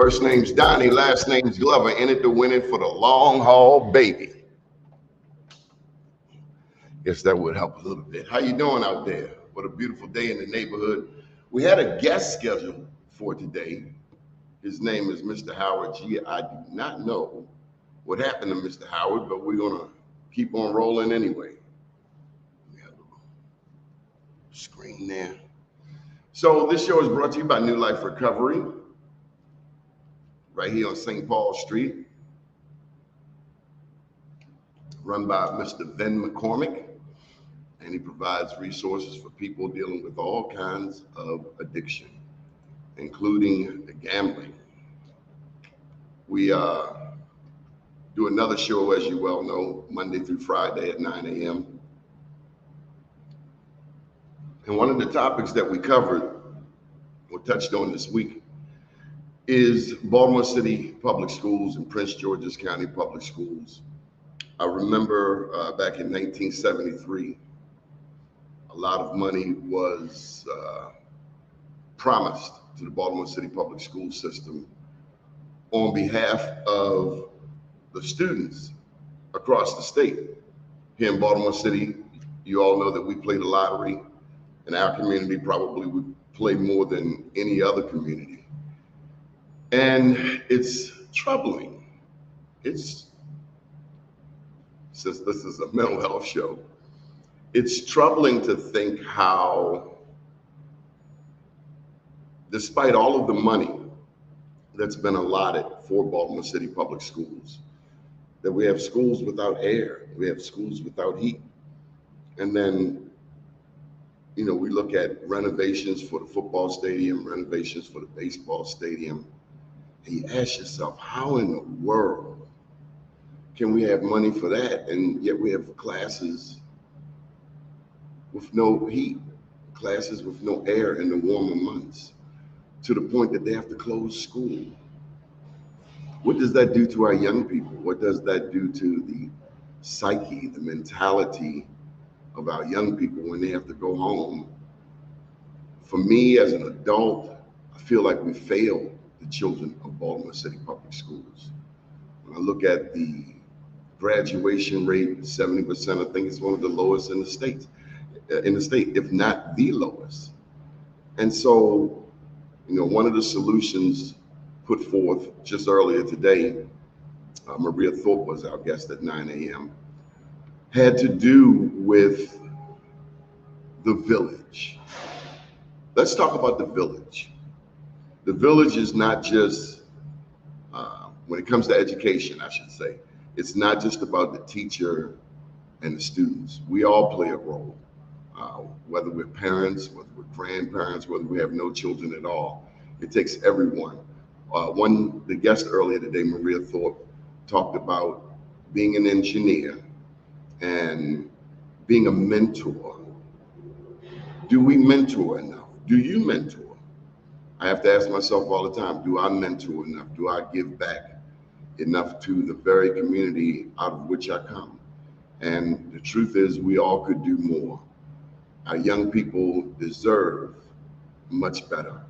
First name's Donnie, last name's Glover. In it to win it for the long haul, baby. Guess that would help a little bit. How you doing out there? What a beautiful day in the neighborhood. We had a guest scheduled for today. His name is Mr. Howard G. I do not know what happened to Mr. Howard, but we're gonna keep on rolling anyway. We have a little screen there. So this show is brought to you by New Life Recovery, right here on St. Paul Street, run by Mr. Ben McCormick, and he provides resources for people dealing with all kinds of addiction, including the gambling. We do another show, as you well know, Monday through Friday at 9 a.m. And one of the topics that we covered or touched on this week is Baltimore City Public Schools and Prince George's County Public Schools. I remember back in 1973, a lot of money was promised to the Baltimore City Public School system on behalf of the students across the state. Here in Baltimore City, you all know that we play the lottery. In our community, probably we play more than any other community. And it's troubling. Since this is a mental health show, it's troubling to think how, despite all of the money that's been allotted for Baltimore City Public Schools, that we have schools without air, we have schools without heat. And then, you know, we look at renovations for the football stadium, renovations for the baseball stadium, and you ask yourself, how in the world can we have money for that? And yet we have classes with no heat, classes with no air in the warmer months, to the point that they have to close school. What does that do to our young people? What does that do to the psyche, the mentality of our young people when they have to go home? For me as an adult, I feel like we failed the children of Baltimore City Public Schools. When I look at the graduation rate, 70%, I think it's one of the lowest in the state, if not the lowest. And so, you know, one of the solutions put forth just earlier today, Maria Thorpe was our guest at 9 a.m., had to do with the village. Let's talk about the village. The village is not just, when it comes to education, I should say, it's not just about the teacher and the students. We all play a role, whether we're parents, whether we're grandparents, whether we have no children at all. It takes everyone. The guest earlier today, Maria Thorpe, talked about being an engineer and being a mentor. Do we mentor enough? Do you mentor? I have to ask myself all the time, do I mentor enough? Do I give back enough to the very community out of which I come? And the truth is, we all could do more. Our young people deserve much better.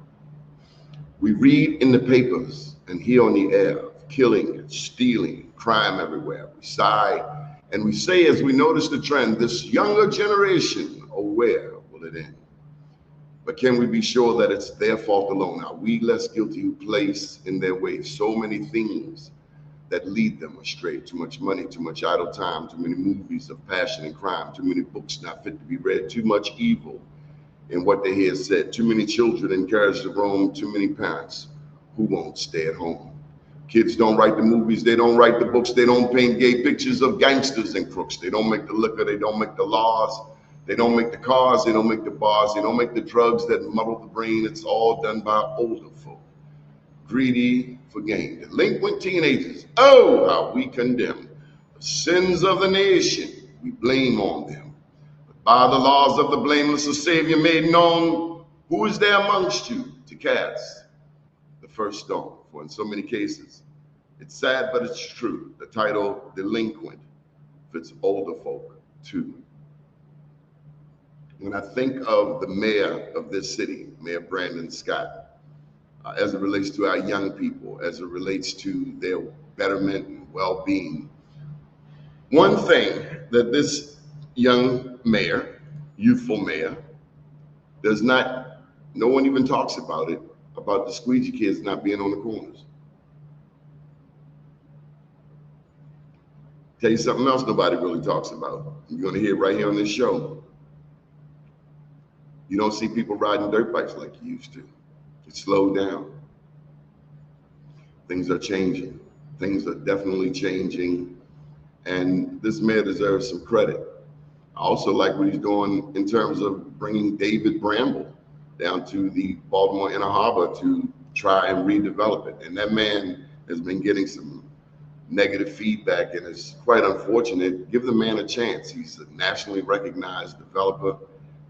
We read in the papers and hear on the air of killing, stealing, crime everywhere. We sigh and we say, as we notice the trend, this younger generation, oh, where will it end? But can we be sure that it's their fault alone? Are we less guilty who place in their way so many things that lead them astray? Too much money, too much idle time, too many movies of passion and crime, too many books not fit to be read, too much evil in what they hear said, too many children encouraged to roam, too many parents who won't stay at home. Kids don't write the movies, they don't write the books, they don't paint gay pictures of gangsters and crooks. They don't make the liquor, they don't make the laws, they don't make the cars, they don't make the bars, they don't make the drugs that muddle the brain. It's all done by older folk, greedy for gain. Delinquent teenagers, oh, how we condemn the sins of the nation, we blame on them. By the laws of the blameless, the Savior made known, who is there amongst you to cast the first stone? For in so many cases, it's sad, but it's true. The title delinquent fits older folk too. When I think of the mayor of this city, Mayor Brandon Scott, as it relates to our young people, as it relates to their betterment and well-being. One thing that this young mayor, youthful mayor, does not, no one even talks about it, about the squeegee kids not being on the corners. Tell you something else nobody really talks about. You're going to hear it right here on this show. You don't see people riding dirt bikes like you used to. It's slowed down. Things are changing. Things are definitely changing. And this mayor deserves some credit. I also like what he's doing in terms of bringing David Bramble down to the Baltimore Inner Harbor to try and redevelop it. And that man has been getting some negative feedback, and it's quite unfortunate. Give the man a chance. He's a nationally recognized developer,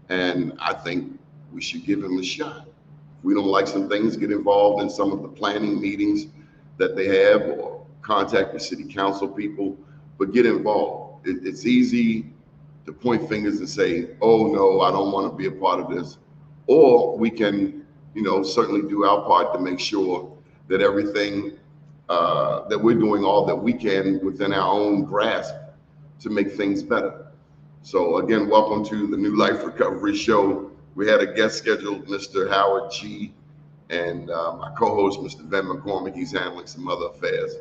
and I think we should give him a shot. If we don't like some things, get involved in some of the planning meetings that they have, or contact the city council people, but get involved. It's easy to point fingers and say, oh no, I don't want to be a part of this. Or we can, certainly do our part to make sure that everything, that we're doing all that we can within our own grasp to make things better. So again, welcome to the New Life Recovery Show. We had a guest scheduled, Mr. Howard G., and my co-host, Mr. Ben McCormick. He's handling some other affairs.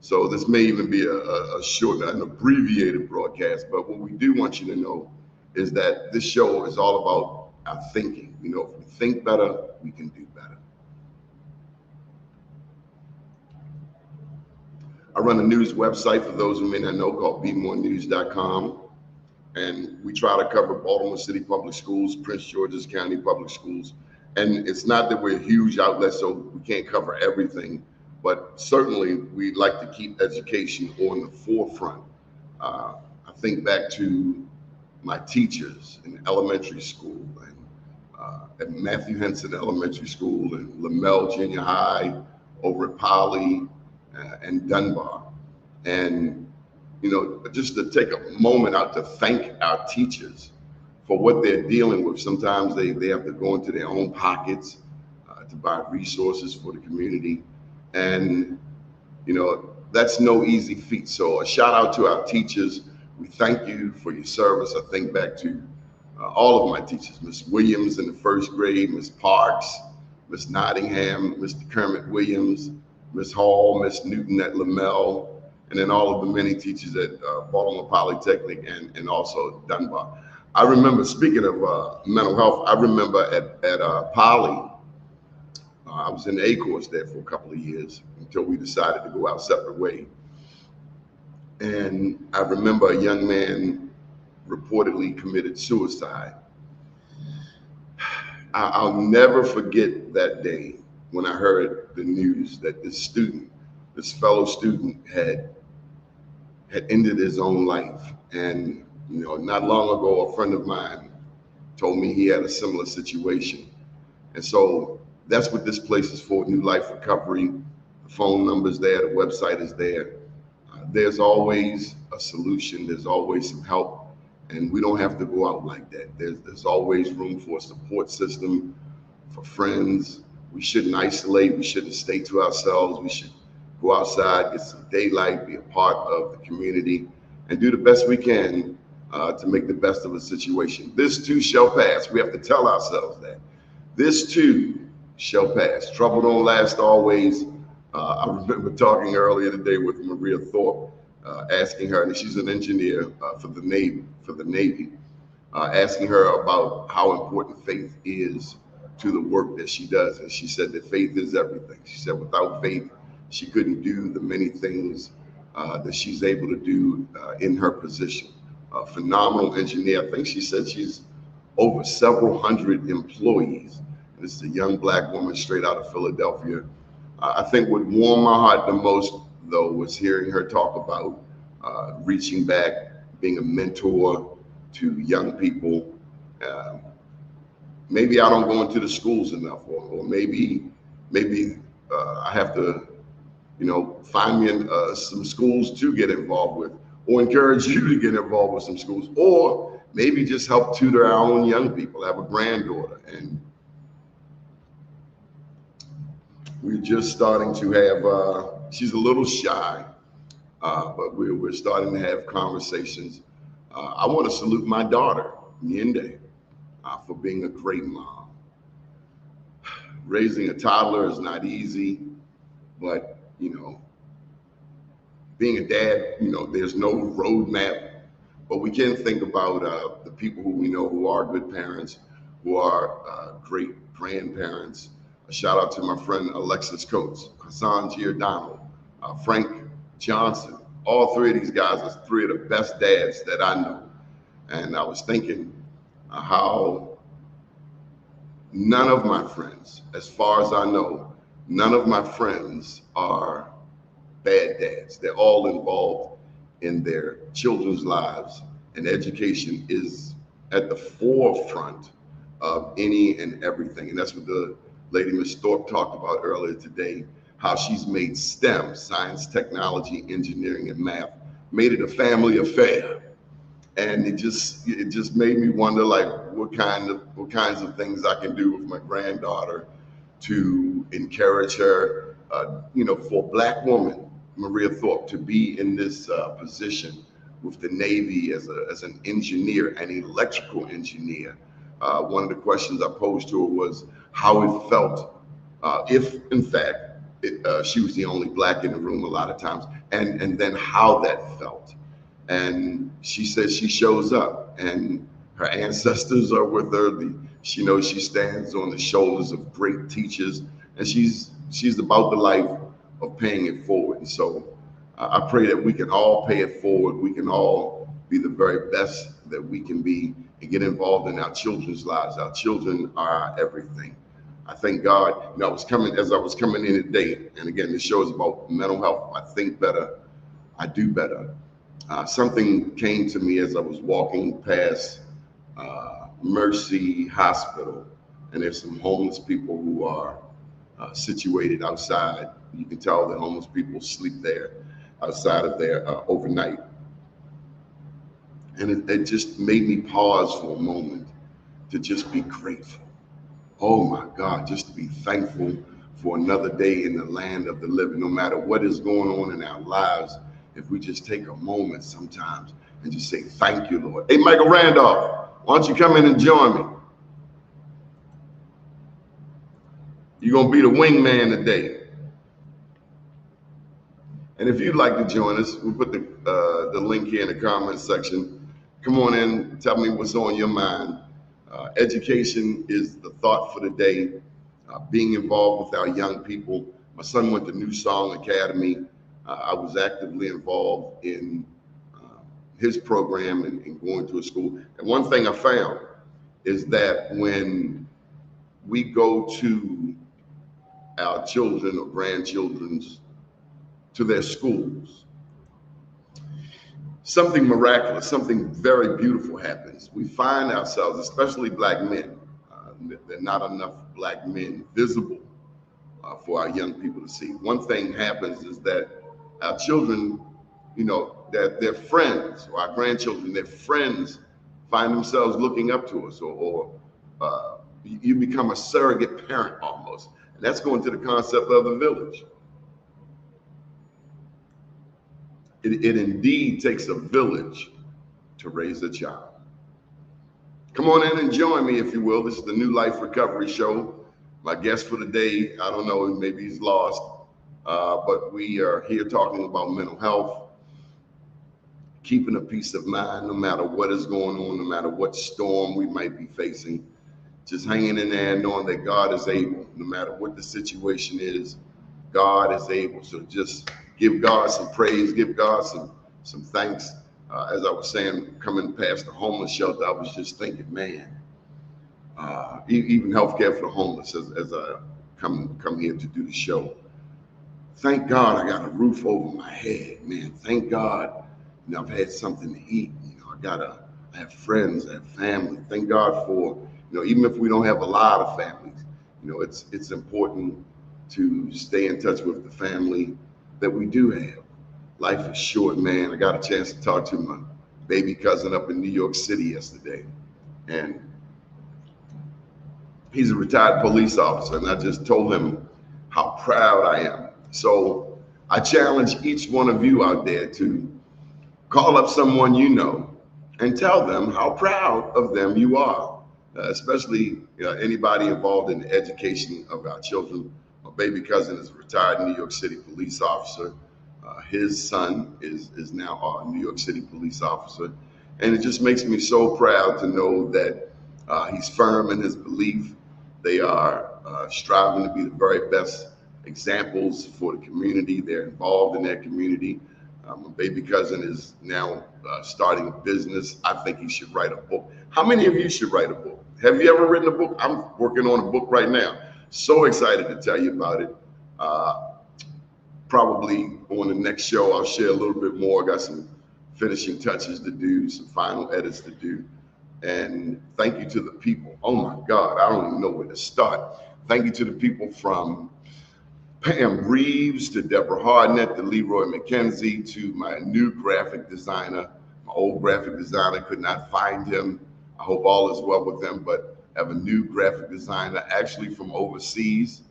So this may even be a short, an abbreviated broadcast, but what we do want you to know is that this show is all about our thinking. If we think better, we can do better. I run a news website, for those who may not know, called bemorenews.com. And we try to cover Baltimore City Public Schools, Prince George's County Public Schools. And it's not that we're a huge outlet, so we can't cover everything, but certainly we'd like to keep education on the forefront. I think back to my teachers in elementary school, and at Matthew Henson Elementary School, and Lamell Junior High, over at Poly and Dunbar. And just to take a moment out to thank our teachers for what they're dealing with. Sometimes they have to go into their own pockets to buy resources for the community. And, that's no easy feat. So a shout out to our teachers. We thank you for your service. I think back to all of my teachers, Miss Williams in the first grade, Miss Parks, Miss Nottingham, Mr. Kermit Williams, Miss Hall, Miss Newton at Lamell, and then all of the many teachers at Baltimore Polytechnic and also Dunbar. I remember, speaking of mental health, I remember at Poly, I was in the A course there for a couple of years until we decided to go our separate way. And I remember a young man reportedly committed suicide. I'll never forget that day when I heard the news that this fellow student had ended his own life. And not long ago, a friend of mine told me he had a similar situation. And so that's what this place is for, New Life Recovery. The phone number's there, the website is there. There's always a solution, there's always some help, and we don't have to go out like that. There's always room for a support system, for friends. We shouldn't isolate, we shouldn't stay to ourselves. We should go outside, get some daylight, be a part of the community, and do the best we can to make the best of a situation. This too shall pass. We have to tell ourselves that. This too shall pass. Trouble don't last always. I remember talking earlier today with Maria Thorpe, asking her, and she's an engineer for the Navy, asking her about how important faith is to the work that she does. And she said that faith is everything. She said without faith, she couldn't do the many things that she's able to do in her position. A phenomenal engineer. I think she said she's over several hundred employees. This is a young Black woman straight out of Philadelphia. I think what warmed my heart the most, though, was hearing her talk about reaching back, being a mentor to young people. Maybe I don't go into the schools enough, or maybe I have to, find me some schools to get involved with, or encourage you to get involved with some schools, or maybe just help tutor our own young people. I have a granddaughter, and we're just starting to have, she's a little shy, but we're starting to have conversations. I want to salute my daughter, Yende, for being a great mom. Raising a toddler is not easy, but, being a dad, there's no roadmap, but we can think about the people who we know who are good parents, who are great grandparents. A shout out to my friend Alexis Coates, Hassan Giordano, Frank Johnson. All three of these guys are three of the best dads that I know. And I was thinking how none of my friends, as far as I know, none of my friends are bad dads. They're all involved in their children's lives, and education is at the forefront of any and everything. And that's what the lady, Ms. Thorpe, talked about earlier today, how she's made STEM, science, technology, engineering, and math, made it a family affair. And it just made me wonder, like, what kinds of things I can do with my granddaughter to encourage her, for a Black woman, Maria Thorpe, to be in this position with the Navy as an engineer, an electrical engineer. One of the questions I posed to her was how it felt if, in fact, she was the only Black in the room a lot of times, and then how that felt. And she says she shows up, and her ancestors are with her. She knows she stands on the shoulders of great teachers, and she's about the life of paying it forward. And so I pray that we can all pay it forward. We can all be the very best that we can be and get involved in our children's lives. Our children are our everything. I thank God. As I was coming in today, and again, this show is about mental health. I think better, I do better. Something came to me as I was walking past Mercy Hospital, and there's some homeless people who are situated outside. You can tell the homeless people sleep there outside of there overnight. And it just made me pause for a moment to just be grateful. Oh my God, just to be thankful for another day in the land of the living. No matter what is going on in our lives, if we just take a moment sometimes and just say, thank you, Lord. Hey, Michael Randolph, why don't you come in and join me? You're going to be the wingman today. And if you'd like to join us, we'll put the link here in the comments section. Come on in, tell me what's on your mind. Education is the thought for the day. Being involved with our young people. My son went to New Song Academy. I was actively involved in his program and going to a school. And one thing I found is that when we go to our children or grandchildren's, to their schools, something miraculous, something very beautiful happens. We find ourselves, especially Black men, there are not enough Black men visible for our young people to see. One thing happens is that our children, that their friends, or our grandchildren, their friends find themselves looking up to us, or you become a surrogate parent almost. And that's going to the concept of the village. It indeed takes a village to raise a child. Come on in and join me, if you will. This is the New Life Recovery Show. My guest for today, I don't know, maybe he's lost, but we are here talking about mental health, keeping a peace of mind no matter what is going on, no matter what storm we might be facing. Just hanging in there, knowing that God is able, no matter what the situation is, God is able. So just give God some praise, give God some thanks. As I was saying, coming past the homeless shelter, I was just thinking, man, even healthcare for the homeless as I come here to do the show. Thank God I got a roof over my head, man. Thank God, I've had something to eat. I have friends, I have family. Thank God for, even if we don't have a lot of families, it's important to stay in touch with the family that we do have. Life is short, man. I got a chance to talk to my baby cousin up in New York City yesterday, and he's a retired police officer, and I just told him how proud I am. So I challenge each one of you out there to call up someone you know and tell them how proud of them you are, especially anybody involved in the education of our children. My baby cousin is a retired New York City police officer. His son is now a New York City police officer. And it just makes me so proud to know that he's firm in his belief. They are striving to be the very best examples for the community. They're involved in that community. My baby cousin is now starting a business. I think he should write a book. How many of you should write a book? Have you ever written a book? I'm working on a book right now. So excited to tell you about it. Probably on the next show, I'll share a little bit more. I got some finishing touches to do, some final edits to do. And thank you to the people. Oh my God, I don't even know where to start. Thank you to the people from Pam Reeves to Deborah Hardnett to Leroy McKenzie to my new graphic designer. My old graphic designer, could not find him. I hope all is well with him, but I have a new graphic designer actually from overseas.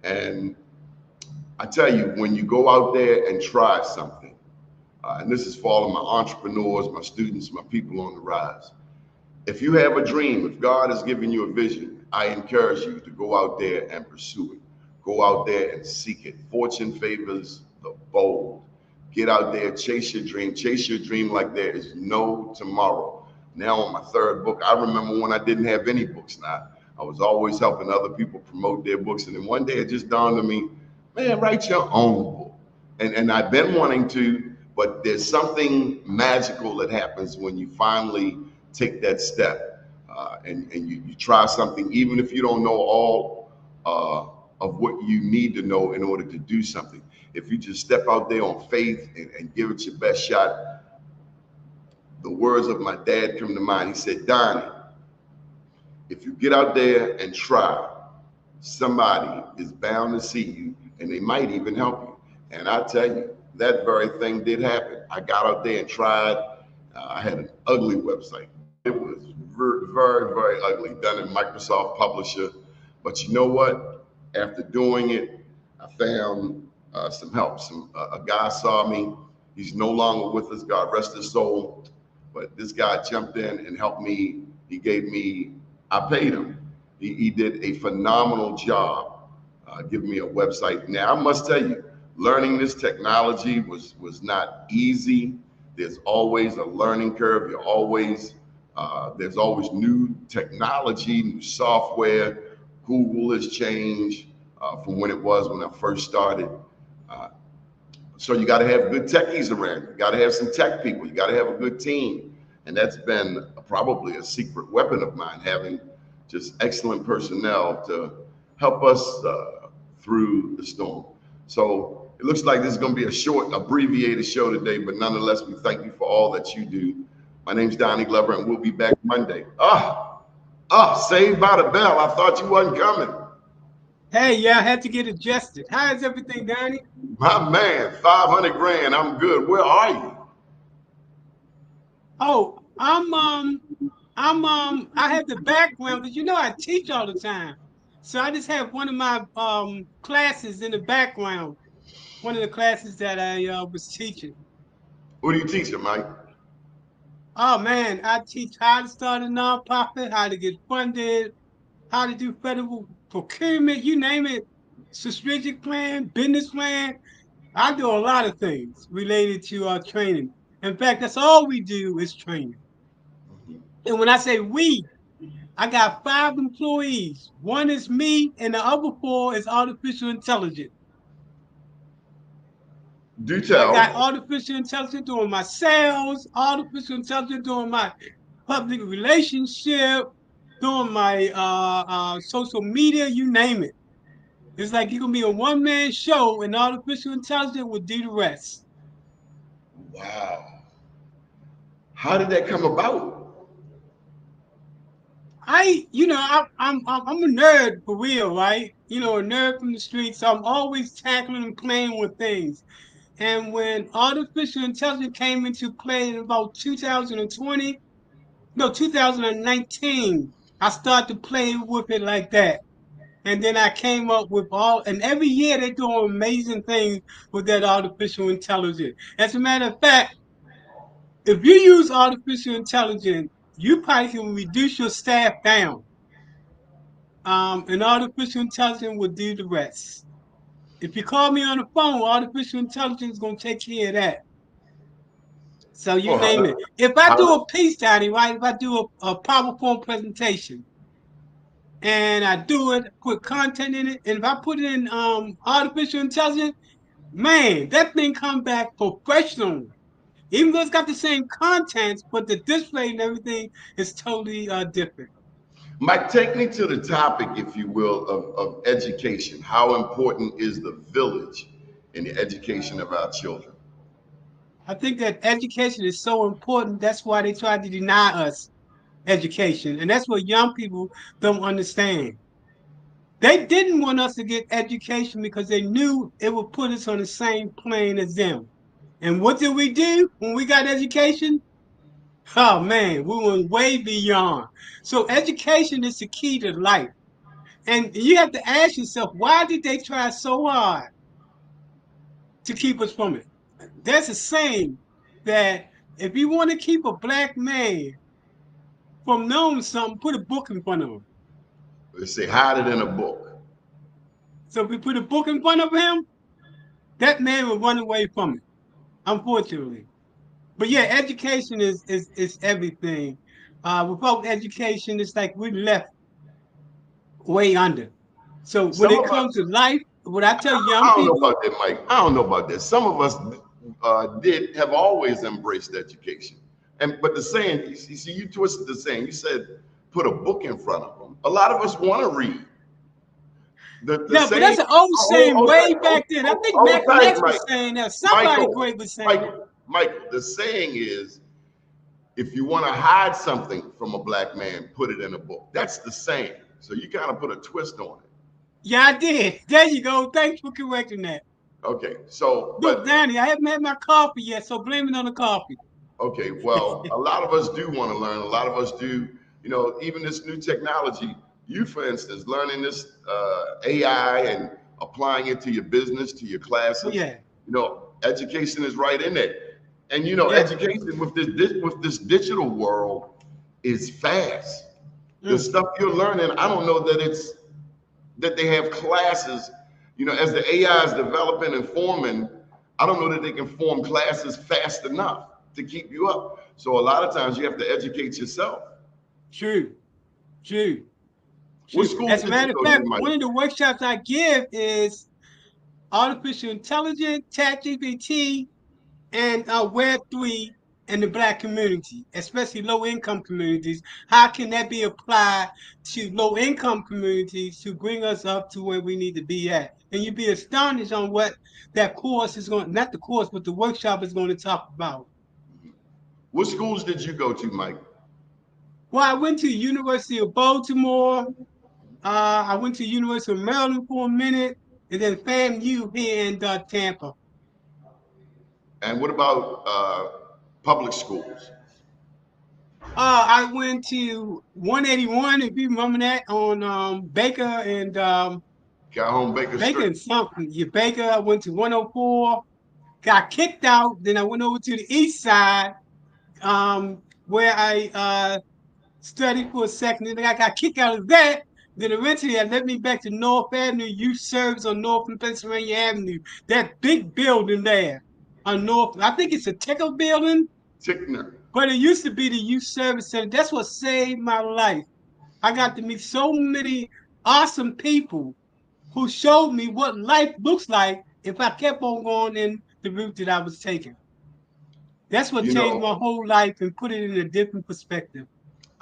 And I tell you, when you go out there and try something, and this is for all of my entrepreneurs, my students, my people on the rise. If you have a dream, if God has given you a vision, I encourage you to go out there and pursue it. Go out there and seek it. Fortune favors the bold. Get out there, chase your dream. Chase your dream like there is no tomorrow. Now on my third book, I remember when I didn't have any books. Now, I was always helping other people promote their books. And then one day it just dawned on me, man, write your own book. And I've been wanting to, but there's something magical that happens when you finally take that step and you try something, even if you don't know all of what you need to know in order to do something. If you just step out there on faith and give it your best shot, the words of my dad come to mind. He said, Donnie, if you get out there and try, somebody is bound to see you and they might even help you. And I tell you, that very thing did happen. I got out there and tried. I had an ugly website. It was very, very ugly, done in Microsoft Publisher. But you know what? After doing it, I found some help. A guy saw me. He's no longer with us, God rest his soul. But this guy jumped in and helped me. He gave me, I paid him. He did a phenomenal job giving me a website. Now, I must tell you, learning this technology was not easy. There's always a learning curve. There's always new technology, new software. Google has changed from when it was when I first started. So you got to have good techies around. You got to have some tech people. You got to have a good team. And that's been probably a secret weapon of mine, having just excellent personnel to help us through the storm. So it looks like this is going to be a short, abbreviated show today, but nonetheless, we thank you for all that you do. My name's Donnie Glover, and we'll be back Monday. Saved by the bell. I thought you wasn't coming. Hey, yeah, I had to get adjusted. How is everything, Donnie? My man, 500 grand. I'm good. Where are you? Oh, I have the background, but you know I teach all the time. So I just have one of my classes in the background, one of the classes that I was teaching. What are you teaching, Mike? Oh man, I teach how to start a nonprofit, how to get funded, how to do federal procurement, you name it, strategic plan, business plan. I do a lot of things related to our training. In fact, that's all we do is training. And when I say we, I got 5 employees. One is me, and the other 4 is artificial intelligence. Do I got tell. artificial intelligence doing my sales, artificial intelligence doing my public relationship, doing my social media, you name it. It's like you can be a one-man show, and artificial intelligence will do the rest. Wow. How did that come about? I'm a nerd for real, right? You know, a nerd from the streets. So I'm always tackling and playing with things. And when artificial intelligence came into play in about 2020, no, 2019, I started to play with it like that. And then I came up with and every year they're doing amazing things with that artificial intelligence. As a matter of fact, if you use artificial intelligence, you probably can reduce your staff down. And artificial intelligence will do the rest. If you call me on the phone, artificial intelligence is going to take care of that. So you Well, name it. If I do how, a piece, Johnny, right? If I do a PowerPoint presentation and I do it, put content in it, and if I put it in artificial intelligence, man, that thing come back professional. Even though it's got the same contents, but the display and everything is totally different. Mike, take me to the topic, if you will, of education. How important is the village in the education of our children? I think that education is so important. That's why they try to deny us education. And that's what young people don't understand. They didn't want us to get education because they knew it would put us on the same plane as them. And what did we do when we got education? Oh man, we went way beyond. So education is the key to life. And you have to ask yourself, why did they try so hard to keep us from it? There's a saying that if you want to keep a black man from knowing something, put a book in front of him. They say hide it in a book. So if we put a book in front of him, that man will run away from it, unfortunately. But yeah, education is everything. Without education, it's like we left way under. So when Some it of us, comes to life, what I tell young I don't know people, about that, Mike. I don't know about that. Some of us did have always embraced education, but the saying, you see, you twisted the saying. You said put a book in front of them. A lot of us want to read. The yeah, but saying, that's an old saying hold way tight, back then. I think hold Malcolm tight, X Mike. was saying that. Somebody Michael, great was saying it. Michael. The saying is, if you want to hide something from a black man, put it in a book. That's the saying. So you kind of put a twist on it. Yeah, I did. There you go. Thanks for correcting that. Okay, so Look, but Danny, I haven't had my coffee yet, so blame it on the coffee. okay, well, a lot of us do want to learn. A lot of us do, even this new technology. You, for instance, learning this AI and applying it to your business, to your Oh classes. yeah, Education is right in there. And yeah. education with this digital world is fast. The Mm, stuff you're learning, I don't know that they have classes. As the AI is developing and forming, I don't know that they can form classes fast enough to keep you up. So a lot of times you have to educate yourself. true, true, What true. schools As a did you matter of go to, fact, Mike? one of the workshops I give is artificial intelligence, ChatGPT, and Web3 in the Black community, especially low income communities. How can that be applied to low income communities to bring us up to where we need to be at? And you'd be astonished on what that course is going, not the course, but the workshop is going to talk about. What schools did you go to, Mike? Well, I went to the University of Baltimore. I went to the University of Maryland for a minute, and then FAMU here in Tampa. And what about public schools? I went to 181, if you remember that, on Baker and Calhoun Baker Baker Street. and something. Yeah, Baker. I went to 104, got kicked out. Then I went over to the east side, where I studied for a second. Then I got kicked out of that. Then eventually I led me back to North Avenue Youth Service on North and Pennsylvania Avenue. That big building there on North. I think it's a Tickle building, Tickner. but it used to be the Youth Service Center. That's what saved my life. I got to meet so many awesome people who showed me what life looks like if I kept on going in the route that I was taking. That's what You changed my know, whole life and put it in a different perspective.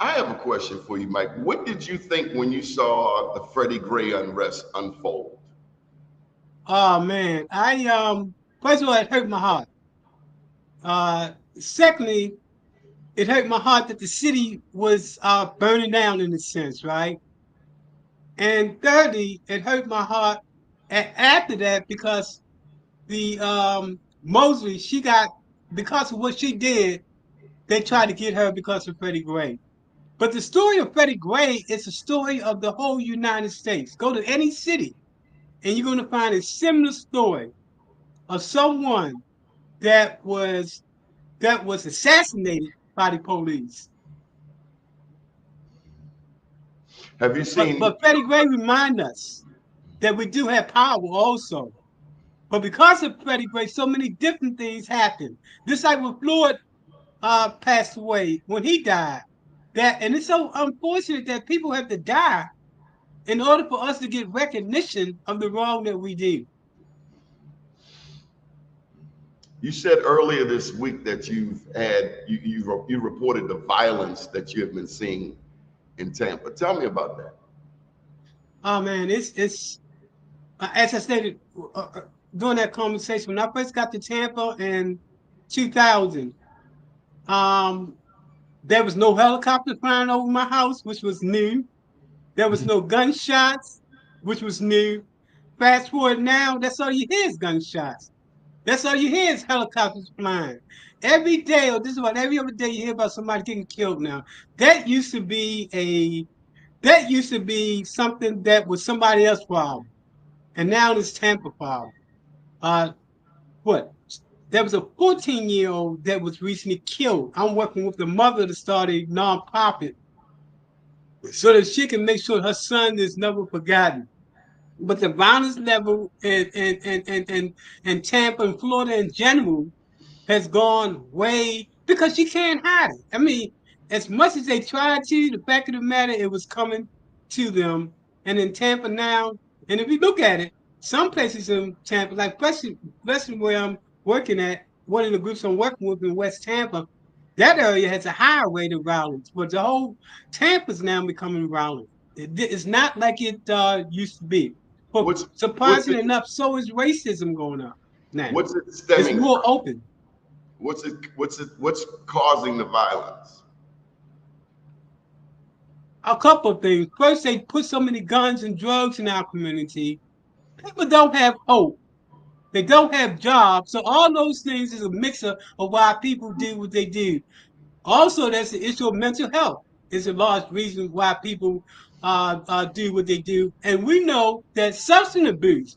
I have a question for you, Mike. What did you think when you saw the Freddie Gray unrest unfold? Oh man, I first of all it hurt my heart. Secondly, it hurt my heart that the city was burning down in a sense, right? And thirdly, it hurt my heart after that because the Mosley, because of what she did, they tried to get her because of Freddie Gray. But the story of Freddie Gray is a story of the whole United States. Go to any city, and you're going to find a similar story of someone that was assassinated by the police. Have you seen? But Freddie Gray remind us that we do have power also. But because of Freddie Gray, so many different things happened. Just like when Floyd passed away, when he died, and it's so unfortunate that people have to die in order for us to get recognition of the wrong that we did. You said earlier this week that you reported the violence that you have been seeing in Tampa. Tell me about that. Oh man, it's as I stated during that conversation when I first got to Tampa in 2000. Um, there was no helicopter flying over my house, which was new. There was no gunshots, which was new. Fast forward now, that's all you hear is gunshots. That's all you hear is helicopters flying. Every day, or this is about every other day, you hear about somebody getting killed now. That used to be a that used to be something that was somebody else's problem. And now it's Tampa problem. Uh what? There was a 14-year-old that was recently killed. I'm working with the mother to start a nonprofit so that she can make sure her son is never forgotten. But the violence level in Tampa and Florida in general has gone way because you can't hide it. I mean, as much as they tried to, the fact of the matter, it was coming to them. And in Tampa now, and if you look at it, some places in Tampa, like especially where I'm working at, one of the groups I'm working with in West Tampa, that area has a higher rate of violence, but the whole Tampa's now becoming violent. It's not like it used to be. But What's it surprisingly enough, so is racism going up now. what's it It's stemming more from? open. What's causing the violence? A couple of things. First, they put so many guns and drugs in our community. People don't have hope. They don't have jobs. So all those things is a mixer of why people do what they do. Also, there's the issue of mental health. Is a large reason why people do what they do. And we know that substance abuse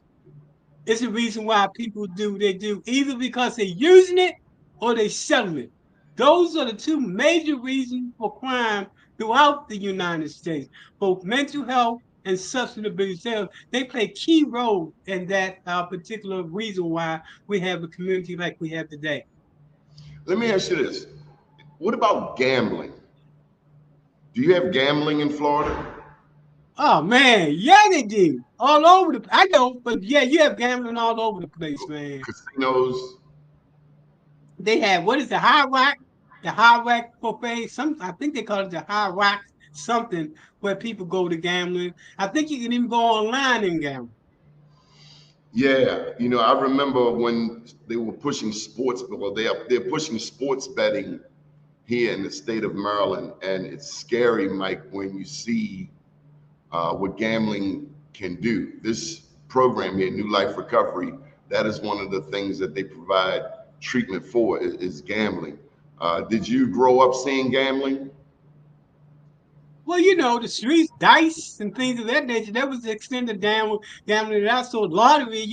is the reason why people do what they do, either because they're using it or they selling it. Those are the two major reasons for crime throughout the United States. Both mental health and substance abuse, they play key role in that particular reason why we have a community like we have today. Let me ask you this. What about gambling? Do you have gambling in Florida? Oh man, yeah, they do all over the. I don't, but yeah, you have gambling all over the place, man. Casinos? They have what is the high rack buffet. Some I think they call it the high rack something where people go to gambling. I think you can even go online and gamble. Yeah, I remember when they were pushing sports, well, they're pushing sports betting here in the state of Maryland, and it's scary, Mike, when you see what gambling can do. This program here, New Life Recovery, that is one of the things that they provide treatment for is gambling. Did you grow up seeing gambling? Well, the streets, dice, and things of that nature. That was the extent of gambling. And also lottery.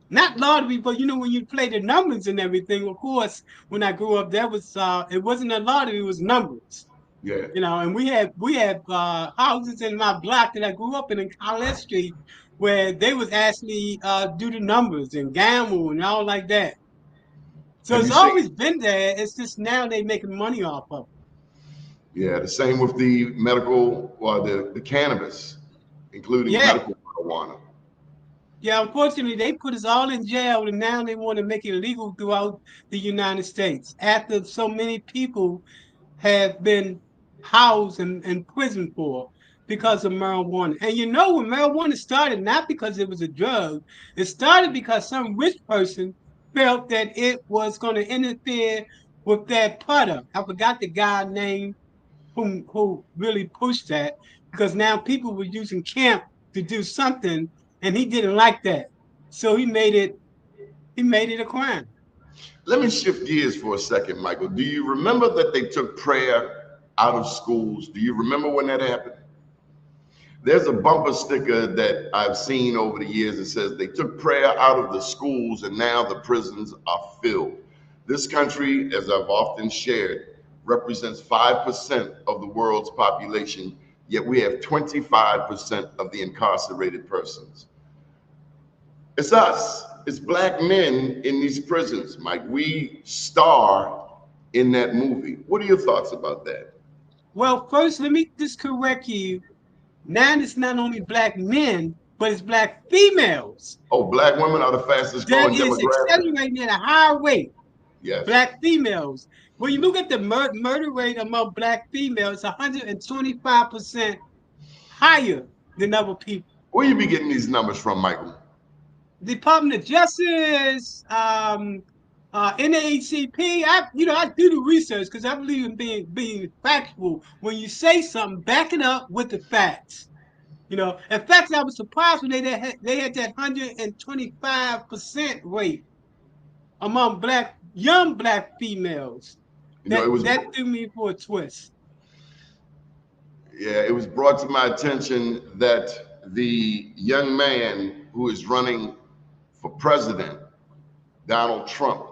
Not lottery, but when you play the numbers and everything. Of course, when I grew up, that was it wasn't a lottery; it was numbers. Yeah. And we had houses in my block that I grew up in College Street where they was actually do the numbers and gamble and all like that. So Have you it's seen? always been there. It's just now they making money off of it. Yeah, the same with the medical or the cannabis, including Yeah, medical marijuana. yeah. Unfortunately, they put us all in jail, and now they want to make it illegal throughout the United States after so many people have been housed and in prison for because of marijuana. And when marijuana started, not because it was a drug, it started because some rich person felt that it was going to interfere with their product. I forgot the guy name who really pushed that because now people were using camp to do something, and he didn't like that, so he made it a crime. Let me shift gears for a second, Michael. Do you remember that they took prayer? out of schools. Do you remember when that happened? There's a bumper sticker that I've seen over the years that says they took prayer out of the schools and now the prisons are filled. This country, as I've often shared, represents 5% of the world's population, yet we have 25% of the incarcerated persons. It's us. It's black men in these prisons, Mike. We star in that movie. What are your thoughts about that? Well, first, let me just correct you. Now it's not only black men, but it's black females. Oh, black women are the fastest That growing is demographic. accelerating at a higher rate. Yes. Black females. When you look at the murder rate among black females, 125% higher than other people. Where you be getting these numbers from, Michael? Department of Justice, NAACP. I do the research because I believe in being factual. When you say something, back it up with the facts. In fact, I was surprised when they had that 125% rate among young black females. That threw me for a twist. Yeah, it was brought to my attention that the young man who is running for president, Donald Trump,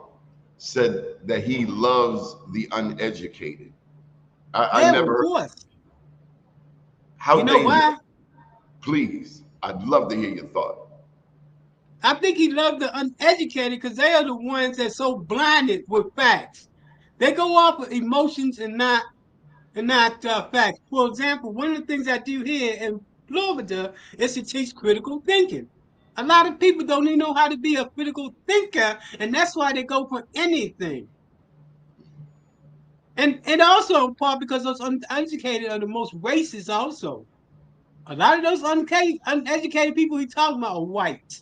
said that he loves the uneducated. I never. Of course. How you know why? Please, I'd love to hear your thought. I think he loved the uneducated because they are the ones that's so blinded with facts. They go off of emotions and not facts. For example, one of the things I do here in Florida is to teach critical thinking. A lot of people don't even know how to be a critical thinker, and that's why they go for anything. And also in part because those uneducated are the most racist also. A lot of those uneducated people he talking about are white.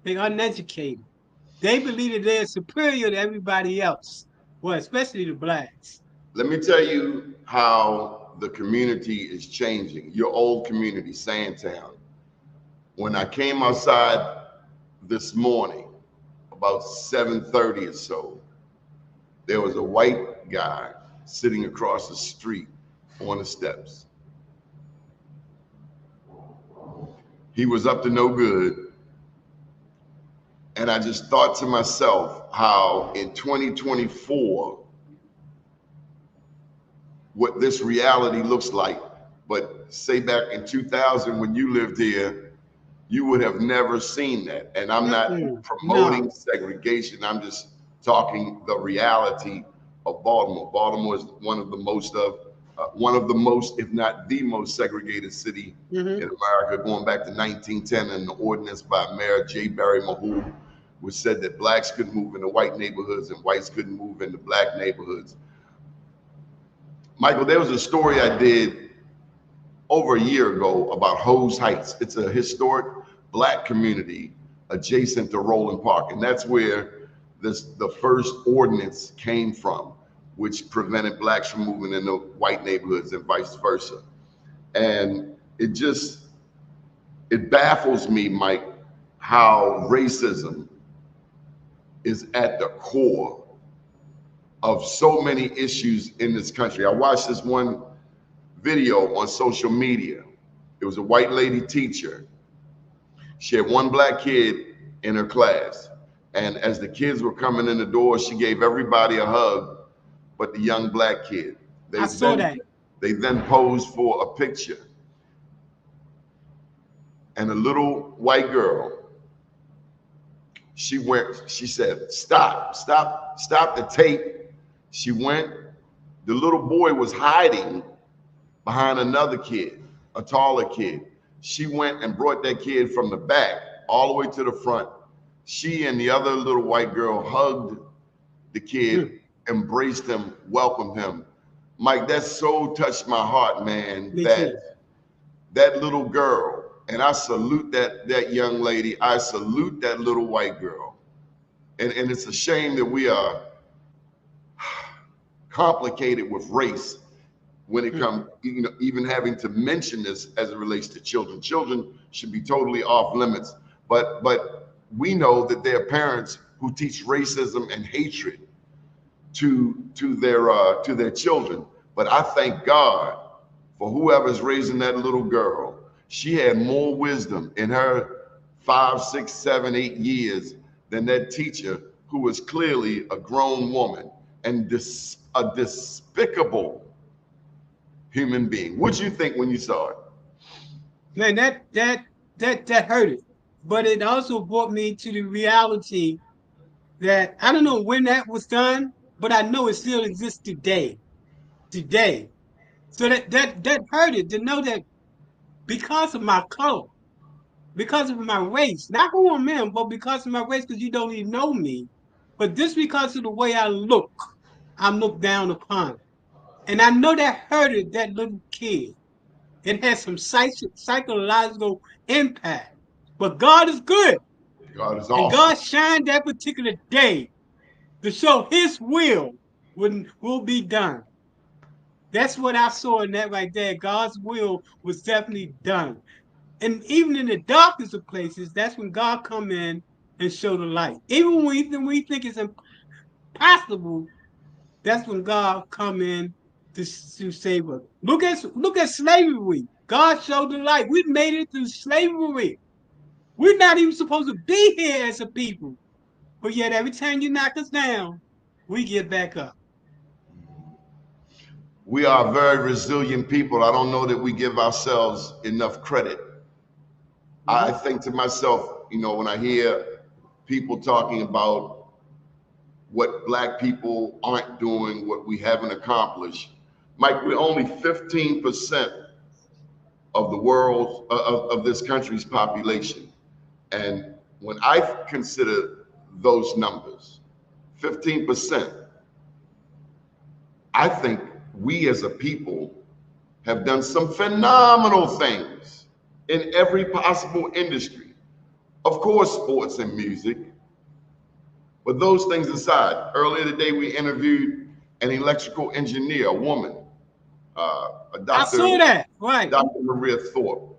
They're uneducated. They believe that they're superior to everybody else. Well, especially the blacks. Let me tell you how the community is changing. Your old community, Sandtown. When I came outside this morning, about 7:30 or so, there was a white guy sitting across the street on the steps. He was up to no good. And I just thought to myself how in 2024, what this reality looks like. But say back in 2000, when you lived here, you would have never seen that. And I'm not promoting segregation. I'm just talking the reality of Baltimore. Baltimore is one of the most, if not the most segregated city in America, going back to 1910 and the ordinance by Mayor J. Barry Mahou, which said that blacks couldn't move into white neighborhoods and whites couldn't move into black neighborhoods. Michael, there was a story I did over a year ago about Hose Heights. It's a historic black community adjacent to Roland Park. And that's where the first ordinance came from, which prevented blacks from moving into white neighborhoods and vice versa. And it baffles me, Mike, how racism is at the core of so many issues in this country. I watched this one video on social media. It was a white lady teacher. She had one black kid in her class. And as the kids were coming in the door, she gave everybody a hug, but the young black kid. I saw that. They then posed for a picture. And a little white girl, she said, stop the tape. She went, the little boy was hiding behind another kid, a taller kid. She went and brought that kid from the back all the way to the front. She and the other little white girl hugged the kid, embraced him, welcomed him. Mike, that so touched my heart, man, that little girl, and I salute that young lady. I salute that little white girl. And it's a shame that we are complicated with race when it comes, even having to mention this as it relates to children. Children should be totally off limits, but we know that there are parents who teach racism and hatred to their children. But I thank God for whoever's raising that little girl. She had more wisdom in her 5, 6, 7, 8 years than that teacher who was clearly a grown woman and a despicable human being. What'd you think when you saw it? Man, that hurted. But it also brought me to the reality that I don't know when that was done, but I know it still exists today. Today. So that hurted to know that because of my color, because of my race, not who I'm in, but because of my race, because you don't even know me. But just because of the way I look, I'm looked down upon. And I know that hurted that little kid. It has some psychological impact. But God is good. God is And awesome. God shined that particular day to show his will be done. That's what I saw in that right there. God's will was definitely done. And even in the darkest of places, that's when God come in and show the light. Even when we think it's impossible, that's when God come in to save us. Look at slavery. God showed the light. We made it through slavery. We're not even supposed to be here as a people. But yet every time you knock us down, we get back up. We are very resilient people. I don't know that we give ourselves enough credit. I Mhm. think to myself, when I hear people talking about what black people aren't doing, what we haven't accomplished, Mike, we're only 15% of the world, of this country's population. And when I consider those numbers, 15%, I think we as a people have done some phenomenal things in every possible industry. Of course, sports and music, but those things aside, earlier today we interviewed an electrical engineer, a woman, a I doctor, saw that. Right. Dr. Maria Thorpe.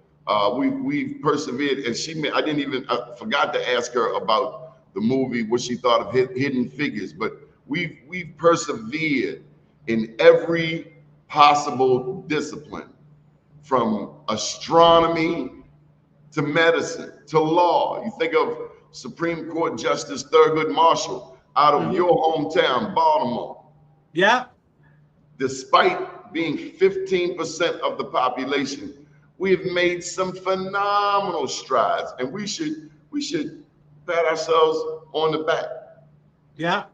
We've persevered, and I didn't even forgot to ask her about the movie, what she thought of Hidden Figures. But we've persevered in every possible discipline, from astronomy to medicine to law. You think of Supreme Court Justice Thurgood Marshall out of Hmm. your hometown, Baltimore. Yeah. Despite being 15% of the population, we have made some phenomenal strides, and we should pat ourselves on the back. Yeah.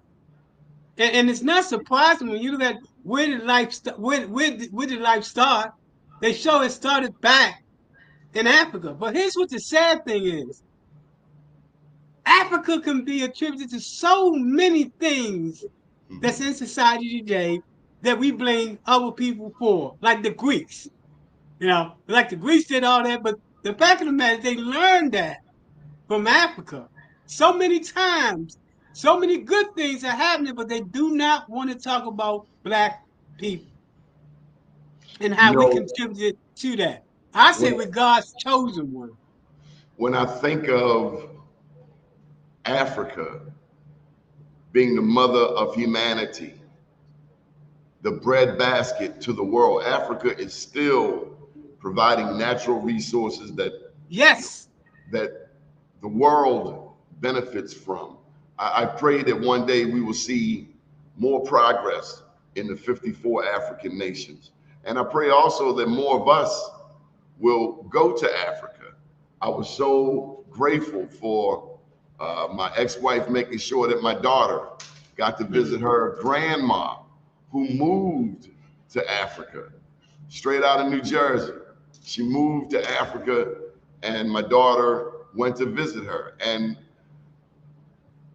And it's not surprising when you look at where did life start? They show it started back in Africa. But here's what the sad thing is. Africa can be attributed to so many things that's in Mhm. society today that we blame other people for, like the Greeks. Like the Greeks did all that, but the fact of the matter is they learned that from Africa. So many times, so many good things are happening, but they do not want to talk about black people and You how we know, contributed to that. I say when we're God's chosen one. when I think of Africa being the mother of humanity, the breadbasket to the world, Africa is still providing natural resources Yes. that the world benefits from. I pray that one day we will see more progress in the 54 African nations. And I pray also that more of us will go to Africa. I was so grateful for my ex wife making sure that my daughter got to visit Mhm. her grandma who moved to Africa straight out of New Jersey. She moved to Africa, and my daughter went to visit her. And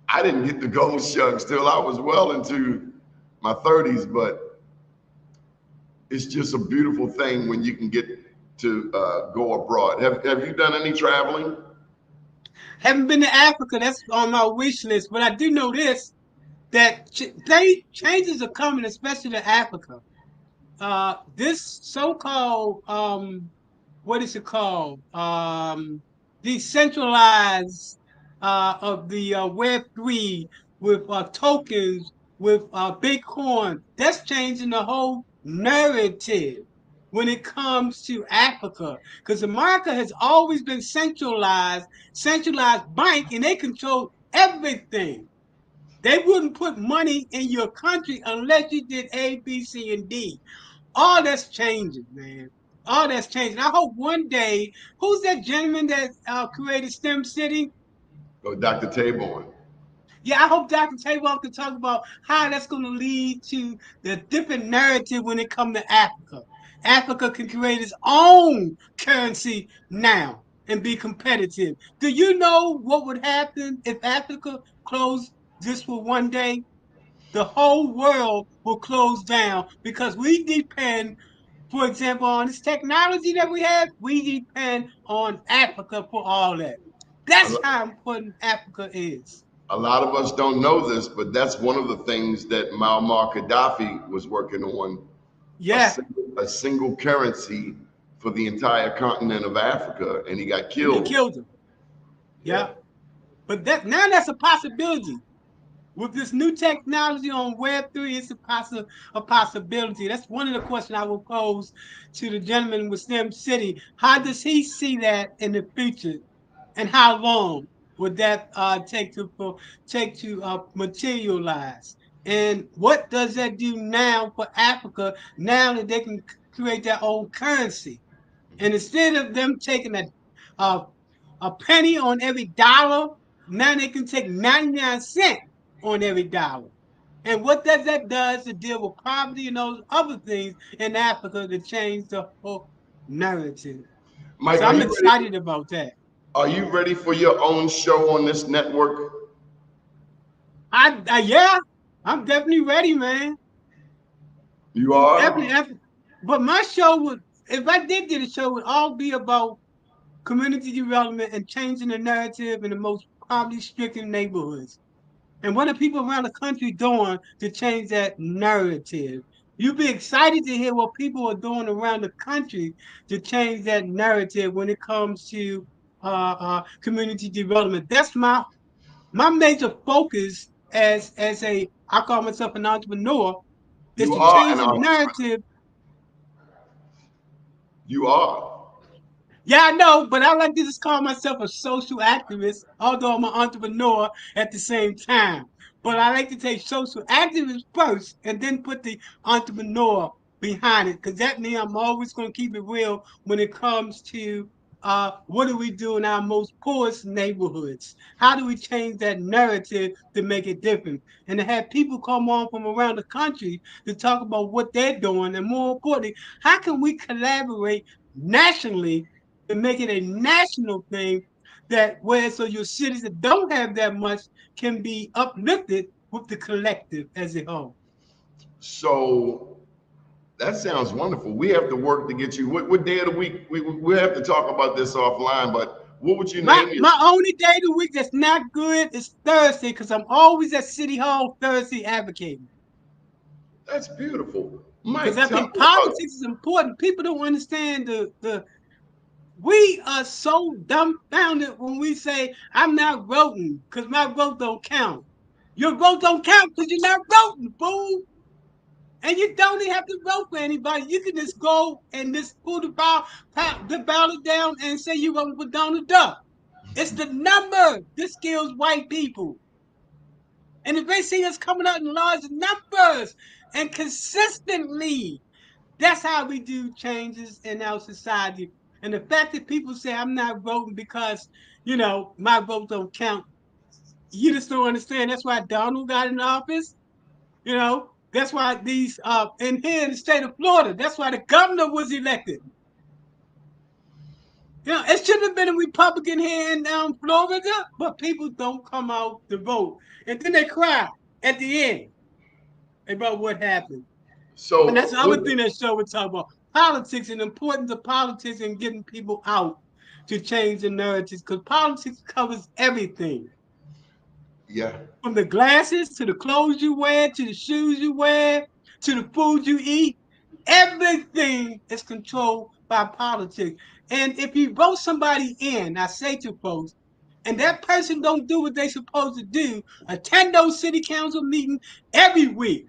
I didn't get the gold shucks till I was well into my 30s, but it's just a beautiful thing when you can get to go abroad. Have you done any traveling? Haven't been to Africa. That's on my wish list. But I do know this that changes are coming, especially to Africa. This so-called what is it called? Decentralized of the Web3 with tokens with Bitcoin. That's changing the whole narrative when it comes to Africa. Because America has always been centralized bank, and they control everything. They wouldn't put money in your country unless you did A, B, C, and D. All that's changing, man. All that's changing. I hope one day, who's that gentleman that created STEM City? Oh, Dr. Taborn. Yeah, I hope Dr. Table can talk about how that's going to lead to the different narrative when it comes to Africa. Africa can create its own currency now and be competitive. Do you know what would happen if Africa closed just for one day? The whole world will close down because we depend, for example, on this technology that we have, we depend on Africa for all that. A, That's lo- how important Africa is. a lot of us don't know this, but that's one of the things that Muammar Gaddafi was working on, Yeah, a single currency for the entire continent of Africa, and he got and they killed. killed him. Yeah. Yeah, but that now that's a possibility. With this new technology on Web3, it's a possibility. That's one of the questions I will pose to the gentleman with STEM City. How does he see that in the future, and how long would that take to materialize? And what does that do now for Africa? Now that they can create their own currency, and instead of them taking uh, a penny on every dollar, now they can take 99 cents on every dollar. And what that does to deal with poverty and those other things in Africa to change the whole narrative. Mike, So I'm excited about that. are you ready for your own show on this network? Yeah, I'm definitely ready, man. You Definitely, are? but my show would, if I did get a show, would all be about community development and changing the narrative in the most poverty-stricken neighborhoods. And what are people around the country doing to change that narrative? You'd be excited to hear what people are doing around the country to change that narrative when it comes to community development. That's my major focus as a I call myself an entrepreneur is You to are change an the entrepreneur. narrative. You are. Yeah, I know, but I like to just call myself a social activist, although I'm an entrepreneur at the same time. But I like to take social activist first and then put the entrepreneur behind it, because that means I'm always going to keep it real when it comes to what do we do in our most poorest neighborhoods? How do we change that narrative to make it different? And to have people come on from around the country to talk about what they're doing, and more importantly, how can we collaborate nationally to make it a national thing that where so your cities that don't have that much can be uplifted with the collective as a whole. So that sounds wonderful. We have to work to get you. What day of the week? We have to talk about this offline, but what would you My name your? my only day of the week that's not good is Thursday because I'm always at City Hall Thursday advocating. That's beautiful. Because Mike, I tell think me about. politics is important. People don't understand the we are so dumbfounded when we say I'm not voting because my vote don't count. Your vote don't count because you're not voting, fool. And you don't even have to vote for anybody. You can just go and just pull the ballot down and say you're voting for Donald Duck. It's the number that kills white people. And if they see us coming out in large numbers and consistently, that's how we do changes in our society. And the fact that people say I'm not voting because, my vote don't count, you just don't understand. That's why Donald got in office. That's why these in here in the state of Florida, that's why the governor was elected. It should have been a Republican here in Florida, but people don't come out to vote. And then they cry at the end about what happened. And that's So the other thing that show we talk about. Politics and the importance of politics and getting people out to change the narratives, because politics covers everything. yeah. From the glasses to the clothes you wear to the shoes you wear to the food you eat, everything is controlled by politics. And if you vote somebody in, I say to folks, and that person don't do what they supposed to do, attend those city council meetings every week.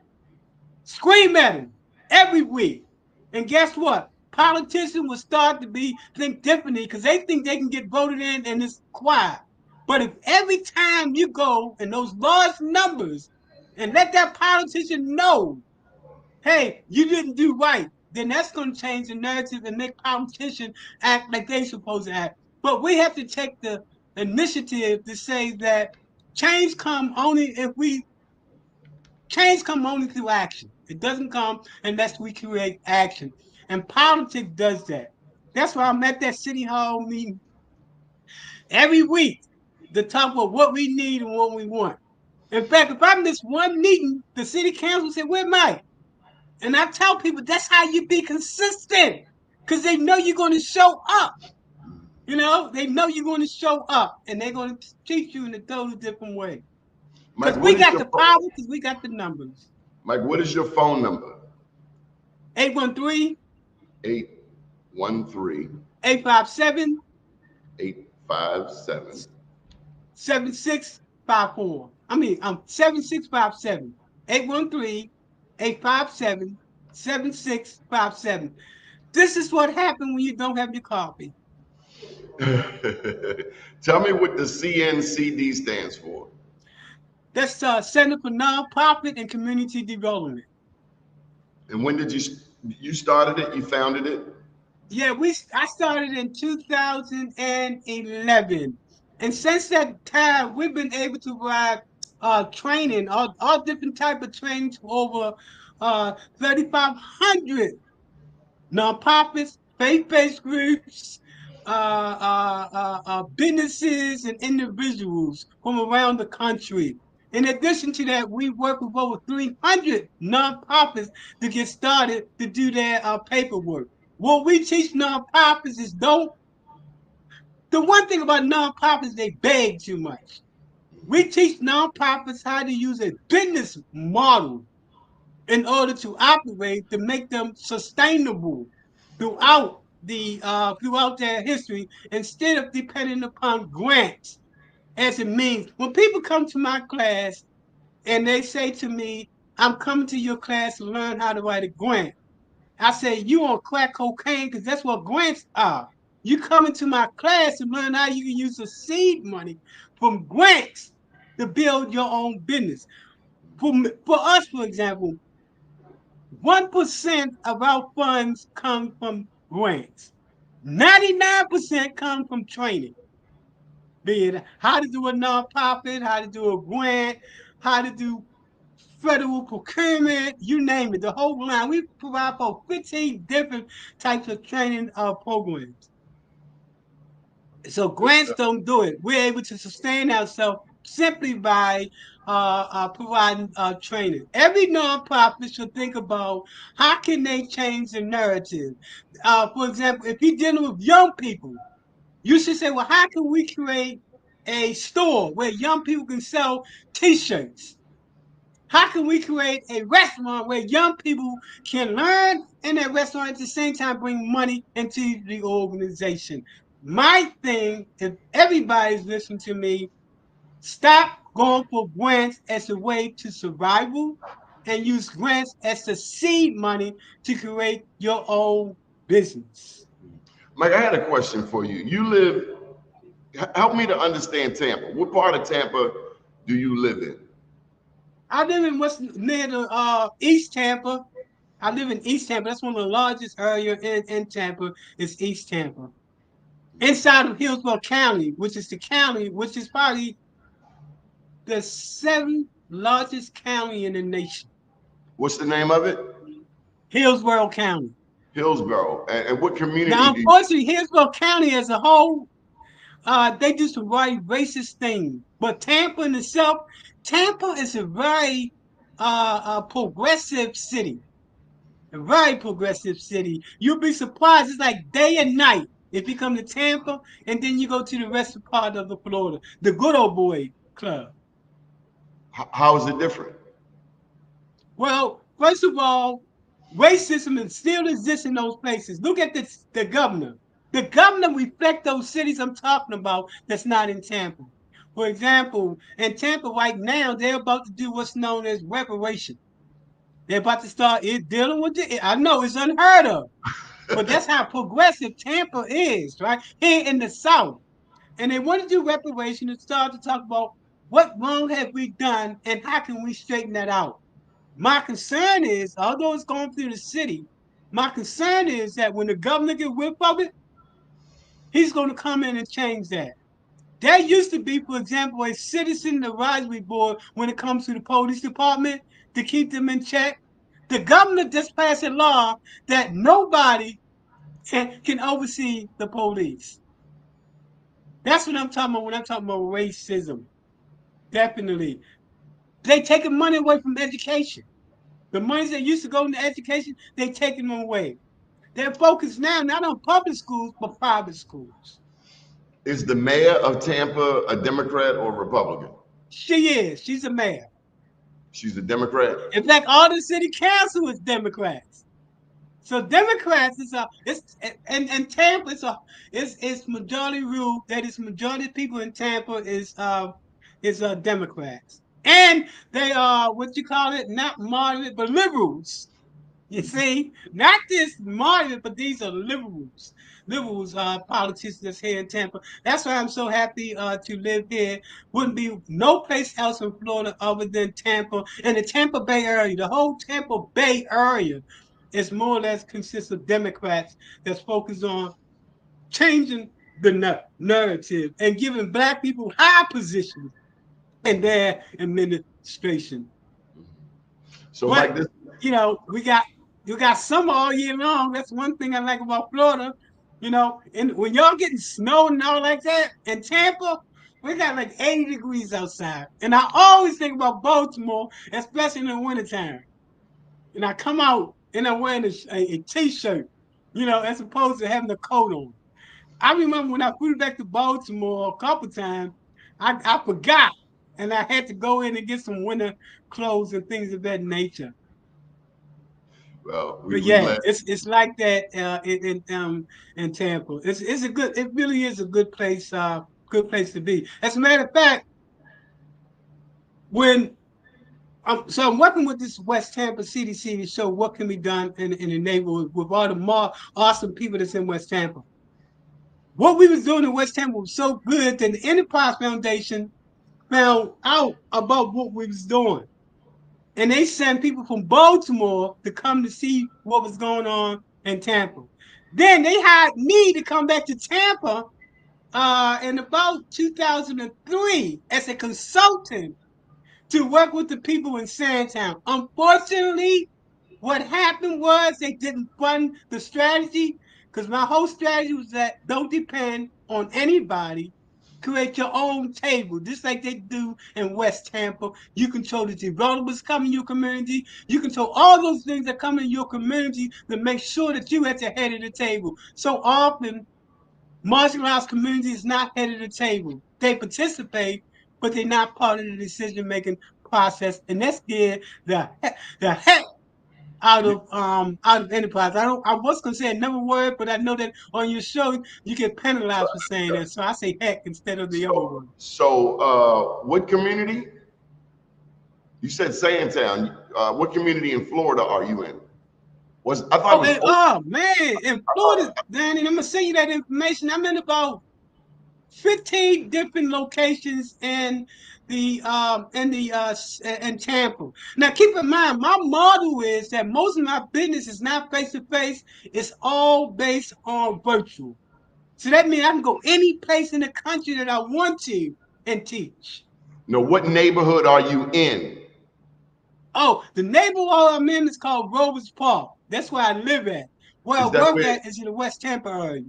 Scream at them every week. And guess what? Politicians will start to think differently because they think they can get voted in and it's quiet. But if every time you go in those large numbers and let that politician know, hey, you didn't do right, then that's going to change the narrative and make politicians act like they supposed to act. But we have to take the initiative to say that change come only if we change come only through action. It doesn't come unless we create action. And politics does that. That's why I'm at that city hall meeting every week to talk about what we need and what we want. In fact, if I miss one meeting, the city council said, "Where Mike?" And I tell people that's how you be consistent because they know you're going to show up. You know, they know you're going to show up and they're going to treat you in a totally different way. Mike, Because what we is got your the power, because we got the numbers. Mike, what is your phone number? 813 813 857 857 7654. I mean, 7657. 813 857 7657. This is what happened when you don't have your coffee. Tell me what the CNCD stands for. That's Center for Nonprofit and Community Development. And when did you started it? You founded it? Yeah, I started in 2011, and since that time, we've been able to provide training, all different type of training to over 3,500 nonprofits, faith-based groups, businesses, and individuals from around the country. In addition to that, we work with over 300 nonprofits to get started to do their paperwork. What we teach nonprofits is don't. The one thing about nonprofits, they beg too much. We teach nonprofits how to use a business model in order to operate to make them sustainable throughout their history instead of depending upon grants as it means. When people come to my class and they say to me, "I'm coming to your class to learn how to write a grant," I say, "You on crack cocaine because that's what grants are. You come into my class to learn how you can use the seed money from grants to build your own business." For us, for example, 1% of our funds come from grants. 99% come from training, be it how to do a nonprofit, how to do a grant, how to do federal procurement, you name it, the whole line. We provide for 15 different types of training programs. So Good grants stuff. don't do it. We're able to sustain ourselves simply by providing training. Every nonprofit should think about how can they change the narrative. For example, if you're dealing with young people, you should say, well, how can we create a store where young people can sell T-shirts? How can we create a restaurant where young people can learn in that restaurant at the same time bring money into the organization? My thing, if everybody's listening to me, stop going for grants as a way to survival and use grants as the seed money to create your own business. Mike, I had a question for you. Help me to understand Tampa. What part of Tampa do you live in? I live in what's near the East Tampa. I live in East Tampa. That's one of the largest areas in Tampa. Is East Tampa. Inside of Hillsborough County, which is the county, which is probably the seventh largest county in the nation. What's the name of it? Hillsborough County. Hillsborough. And what community Now, do you? unfortunately, Hillsborough County as a whole, they do some very racist things. But Tampa in itself, Tampa is a very progressive city. A very progressive city. You'll be surprised. It's like day and night if you come to Tampa and then you go to the rest of part of the Florida, the good old boy club. How is it different? Well, first of all, racism still exists in those places. Look at the governor. The governor reflects those cities I'm talking about that's not in Tampa. For example, in Tampa right now, they're about to do what's known as reparation. They're about to start dealing with it. I know it's unheard of, but that's how progressive Tampa is, right? Here in the South. And they want to do reparation and start to talk about what wrong have we done and how can we straighten that out. My concern is, although it's going through the city, my concern is that when the governor gets whip of it, he's going to come in and change that. There used to be, for example, a citizen advisory board when it comes to the police department to keep them in check. The governor just passed a law that nobody can oversee the police. That's what I'm talking about when I'm talking about racism. Definitely. They taking money away from education. The monies that used to go into education, they taking them away. They're focused now not on public schools, but private schools. Is the mayor of Tampa a Democrat or Republican? She is. She's a mayor. She's a Democrat. In fact, all the city council is Democrats. So Democrats is a it's and Tampa is majority rule. That is majority of people in Tampa is Democrats. And they are what you call it, not moderate, but liberals. You see, not this moderate, but these are liberals. Liberals, politicians that's here in Tampa. That's why I'm so happy to live here. Wouldn't be no place else in Florida other than Tampa and the Tampa Bay area. The whole Tampa Bay area is more or less consists of Democrats that's focused on changing the narrative and giving Black people high positions in their administration. So, Mike, But this you know, you got summer all year long. That's one thing I like about Florida. You know, and when y'all getting snow and all like that in Tampa, we got like 80 degrees outside. And I always think about Baltimore, especially in the wintertime. And I come out and I'm wearing a t-shirt, you know, as opposed to having a coat on. I remember when I flew back to Baltimore a couple times, I forgot and I had to go in and get some winter clothes and things of that nature. well, But we yeah, glad. it's like that in Tampa. It's a good. It really is a good place to be. As a matter of fact, when so I'm working with this West Tampa CDC to show what can be done in the neighborhood with all the more awesome people that's in West Tampa. What we was doing in West Tampa was so good that the Enterprise Foundation found out about what we was doing. And they sent people from Baltimore to come to see what was going on in Tampa. Then they hired me to come back to Tampa in about 2003 as a consultant to work with the people in Sandtown. Unfortunately, what happened was they didn't fund the strategy because my whole strategy was that don't depend on anybody. Create your own table, just like they do in West Tampa. You control the developers coming in your community. You control all those things that come in your community to make sure that you at the head of the table. So often, marginalized community is not head of the table. They participate, but they're not part of the decision making process, and that's the heck out of enterprise. I was gonna say another word, but I know that on your show you get penalized for saying that. So I say heck instead of the other So, word. what community? You said Sandtown. What community in Florida are you in? Was I thought it Oh, was? oh man, in Florida, Danny, I'm gonna send you that information. I'm in about 15 different locations in Tampa. Now keep in mind, my model is that most of my business is not face to face, it's all based on virtual. So that means I can go any place in the country that I want to and teach. No, what neighborhood are you in? Oh, the neighborhood I'm in is called Rovers Park. That's where I live at. Where I Is that work where? at is in the West Tampa area.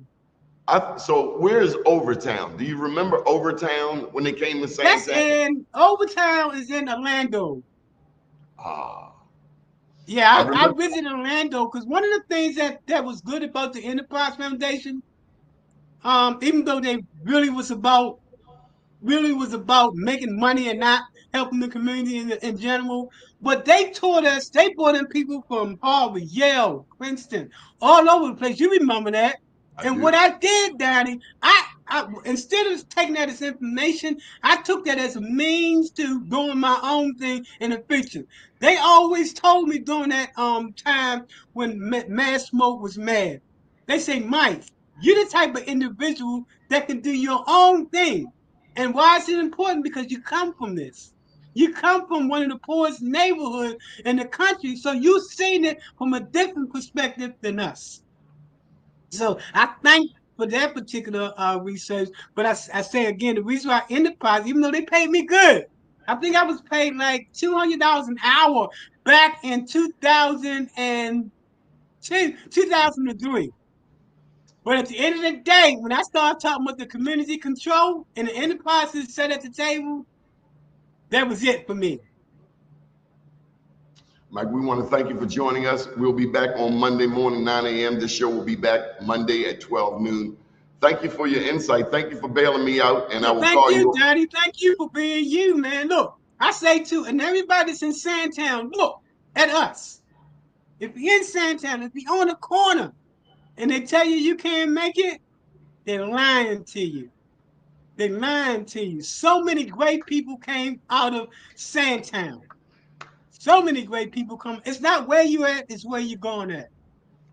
So where is Overtown? Do you remember Overtown when they came to That's Sandtown? in Overtown is in Orlando. Ah, I Yeah, I remember. visited Orlando because one of the things that was good about the Enterprise Foundation, even though they really was about making money and not helping the community in general. But they taught us, they brought in people from Harvard, Yale, Princeton, all over the place. You remember that? I And what do. I did, Danny, instead of taking that as information, I took that as a means to doing my own thing in the future. They always told me during that time when Mass Smoke was mad. They say, Mike, you're the type of individual that can do your own thing. And why is it important? Because you come from this. You come from one of the poorest neighborhoods in the country, so you've seen it from a different perspective than us. So I thank for that particular research. But I say again, the reason why Enterprise, even though they paid me good, I think I was paid like $200 an hour back in 2002, 2003. But at the end of the day, when I started talking about the community control and the enterprises set at the table, that was it for me. Mike, we want to thank you for joining us. We'll be back on Monday morning, 9 a.m. This show will be back Monday at 12 noon. Thank you for your insight. Thank you for bailing me out, and I will Thank call you, you. Daddy. Thank you for being you, man. Look, I say to, and everybody that's in Sandtown, look at us. If you're in Sandtown, if you're on the corner and they tell you you can't make it, they're lying to you. They're lying to you. So many great people came out of Sandtown. So many great people come. It's not where you at, it's where you're going at.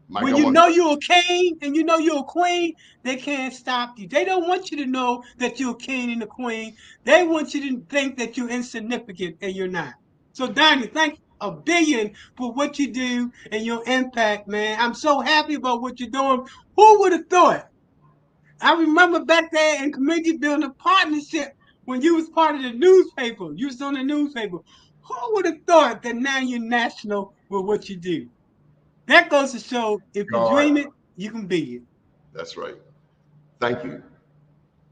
Mike, When I you want know you're a king and you know you're a queen, they can't stop you. They don't want you to know that you're a king and a queen. They want you to think that you're insignificant and you're not. So, Donnie, thank a billion for what you do and your impact, man. I'm so happy about what you're doing. Who would have thought? I remember back there in community building a partnership when you was part of the newspaper. You was on the newspaper. Who would have thought that now you're national with what you do? That goes to show if you dream God. it, you can be it. That's right. Thank you.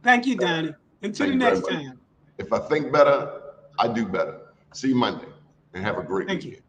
Thank you, Donnie. Until Thank the you very next much. time. If I think better, I do better. See you Monday, and have a great Thank you. weekend.